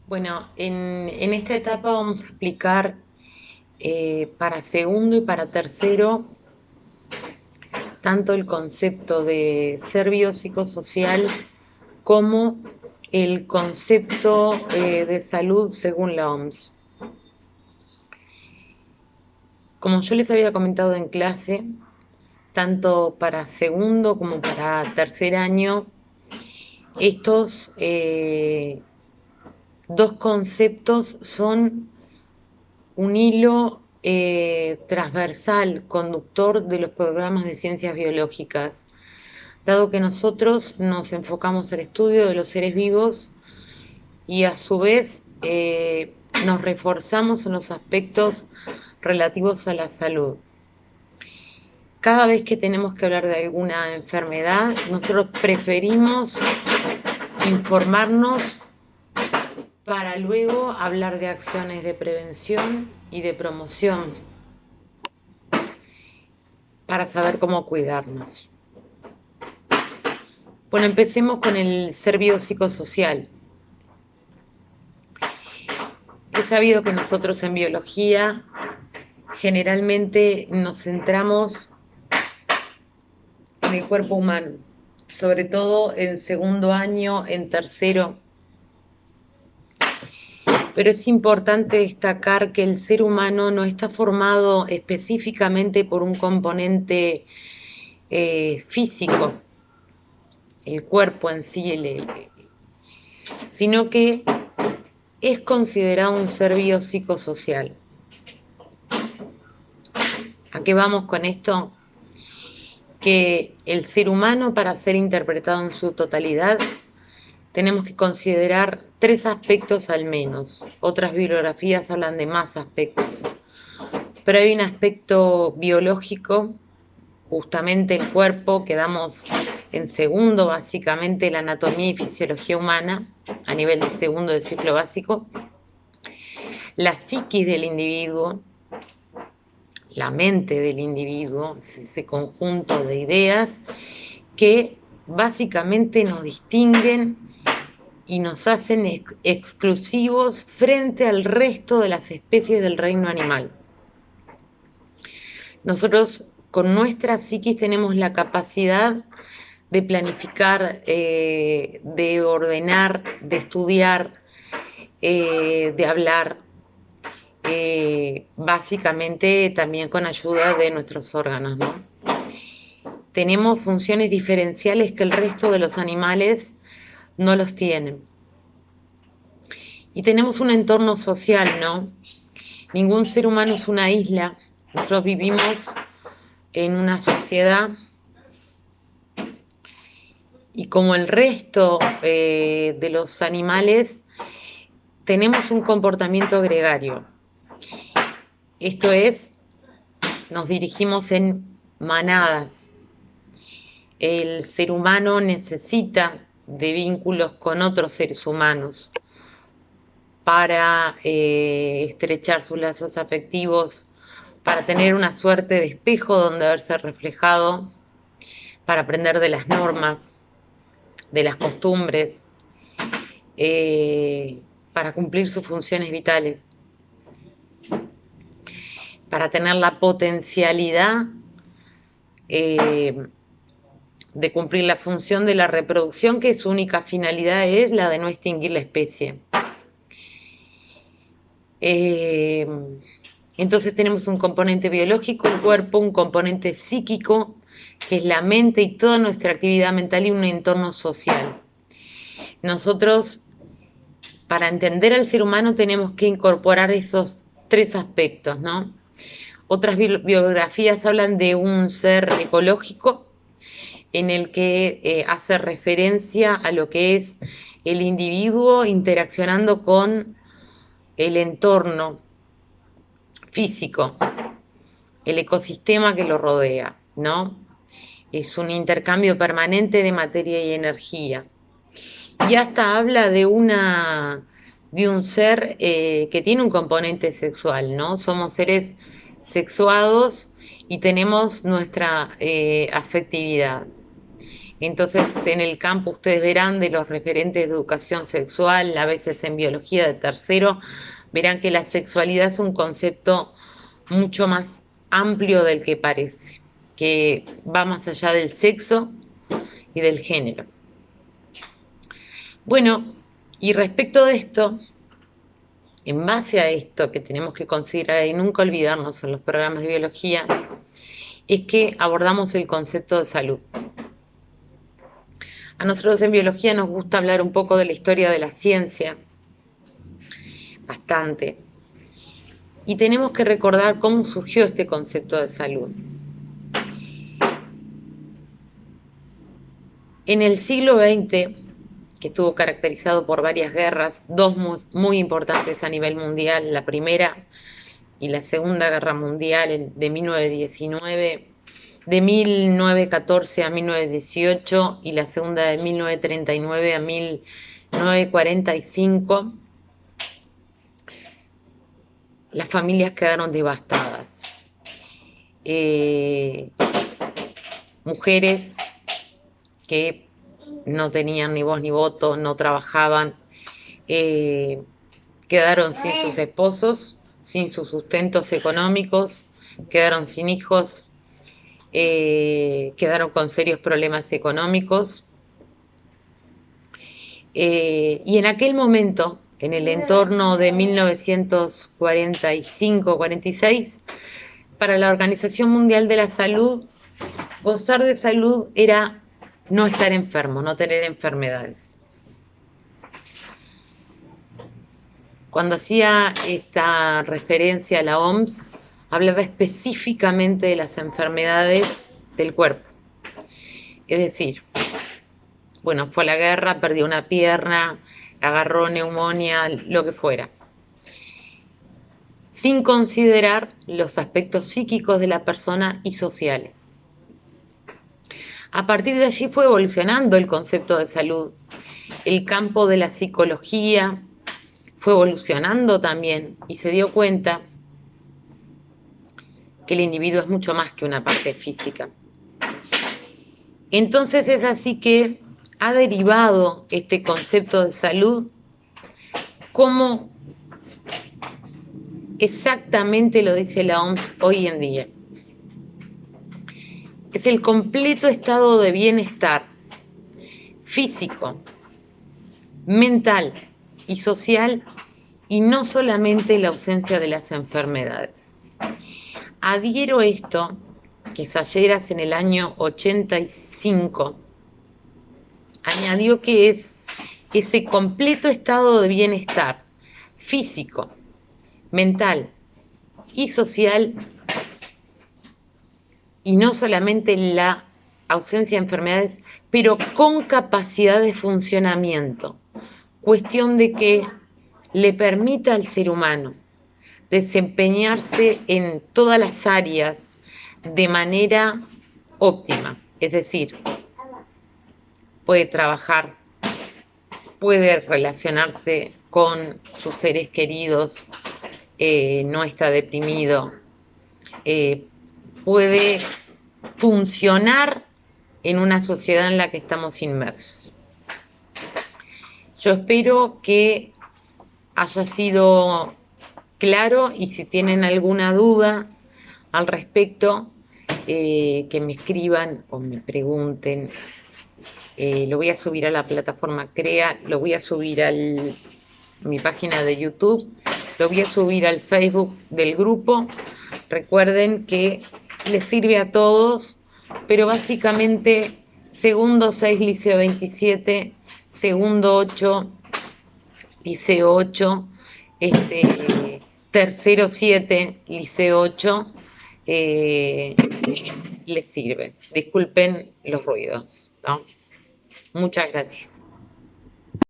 Bueno, en esta etapa vamos a explicar para segundo y para tercero tanto el concepto de ser biopsicosocial como el concepto de salud según la OMS. Como yo les había comentado en clase, tanto para segundo como para tercer año, estos dos conceptos son un hilo transversal, conductor de los programas de ciencias biológicas, dado que nosotros nos enfocamos al estudio de los seres vivos y a su vez nos reforzamos en los aspectos relativos a la salud. Cada vez que tenemos que hablar de alguna enfermedad, nosotros preferimos informarnos para luego hablar de acciones de prevención y de promoción para saber cómo cuidarnos. Bueno, empecemos con el ser biopsicosocial. He sabido que nosotros en biología generalmente nos centramos en el cuerpo humano, sobre todo en segundo año, en tercero. Pero es importante destacar que el ser humano no está formado específicamente por un componente físico, el cuerpo en sí, sino que es considerado un ser biopsicosocial. ¿A qué vamos con esto? Que el ser humano, para ser interpretado en su totalidad, tenemos que considerar tres aspectos al menos. Otras bibliografías hablan de más aspectos. Pero hay un aspecto biológico, justamente el cuerpo, quedamos en segundo, básicamente la anatomía y fisiología humana, a nivel de segundo del ciclo básico. La psiquis del individuo, la mente del individuo, ese conjunto de ideas que básicamente nos distinguen y nos hacen exclusivos frente al resto de las especies del reino animal. Nosotros con nuestra psiquis tenemos la capacidad de planificar, de ordenar, de estudiar, de hablar, básicamente también con ayuda de nuestros órganos, ¿no? Tenemos funciones diferenciales que el resto de los animales no los tienen. Y tenemos un entorno social, ¿no? Ningún ser humano es una isla. Nosotros vivimos en una sociedad y como el resto de los animales, tenemos un comportamiento gregario. Esto es, nos dirigimos en manadas. El ser humano necesita de vínculos con otros seres humanos para estrechar sus lazos afectivos, para tener una suerte de espejo donde verse reflejado, para aprender de las normas, de las costumbres, para cumplir sus funciones vitales, para tener la potencialidad de cumplir la función de la reproducción, que su única finalidad es la de no extinguir la especie. Entonces tenemos un componente biológico, el cuerpo, un componente psíquico, que es la mente y toda nuestra actividad mental y un entorno social. Nosotros, para entender al ser humano, tenemos que incorporar esos tres aspectos, ¿no? Otras biografías hablan de un ser ecológico, en el que hace referencia a lo que es el individuo interaccionando con el entorno físico, el ecosistema que lo rodea, ¿no? Es un intercambio permanente de materia y energía. Y hasta habla de un ser que tiene un componente sexual, ¿no? Somos seres sexuados y tenemos nuestra afectividad. Entonces, en el campo ustedes verán de los referentes de educación sexual, a veces en biología de tercero, verán que la sexualidad es un concepto mucho más amplio del que parece, que va más allá del sexo y del género. Bueno, y respecto de esto, en base a esto que tenemos que considerar y nunca olvidarnos en los programas de biología, es que abordamos el concepto de salud. A nosotros en biología nos gusta hablar un poco de la historia de la ciencia, bastante, y tenemos que recordar cómo surgió este concepto de salud. En el siglo XX, que estuvo caracterizado por varias guerras, dos muy importantes a nivel mundial, la Primera y la Segunda Guerra Mundial de 1919, de 1914 a 1918 y la segunda de 1939 a 1945, las familias quedaron devastadas. Mujeres que no tenían ni voz ni voto, no trabajaban, quedaron sin sus esposos, sin sus sustentos económicos, quedaron sin hijos, quedaron con serios problemas económicos. Y en aquel momento, en el entorno de 1945-46, para la Organización Mundial de la Salud, gozar de salud era no estar enfermo, no tener enfermedades. Cuando hacía esta referencia a la OMS, hablaba específicamente de las enfermedades del cuerpo. Es decir, bueno, fue a la guerra, perdió una pierna, agarró neumonía, lo que fuera, sin considerar los aspectos psíquicos de la persona y sociales. A partir de allí fue evolucionando el concepto de salud. El campo de la psicología fue evolucionando también y se dio cuenta que el individuo es mucho más que una parte física. Entonces es así que ha derivado este concepto de salud como exactamente lo dice la OMS hoy en día. Es el completo estado de bienestar físico, mental y social, y no solamente la ausencia de las enfermedades. Adhiero a esto que Salleras en el año 85 añadió, que es ese completo estado de bienestar físico, mental y social, y no solamente la ausencia de enfermedades, pero con capacidad de funcionamiento. Cuestión de que le permita al ser humano desempeñarse en todas las áreas de manera óptima. Es decir, puede trabajar, puede relacionarse con sus seres queridos, no está deprimido, puede funcionar en una sociedad en la que estamos inmersos. Yo espero que haya sido claro, y si tienen alguna duda al respecto, que me escriban o me pregunten. Lo voy a subir a la plataforma CREA, lo voy a subir a mi página de YouTube, lo voy a subir al Facebook del grupo. Recuerden que les sirve a todos, pero básicamente segundo 6, Liceo 27, segundo 8, Liceo 8, tercero 7, Liceo 8, les sirve. Disculpen los ruidos, ¿no? Muchas gracias.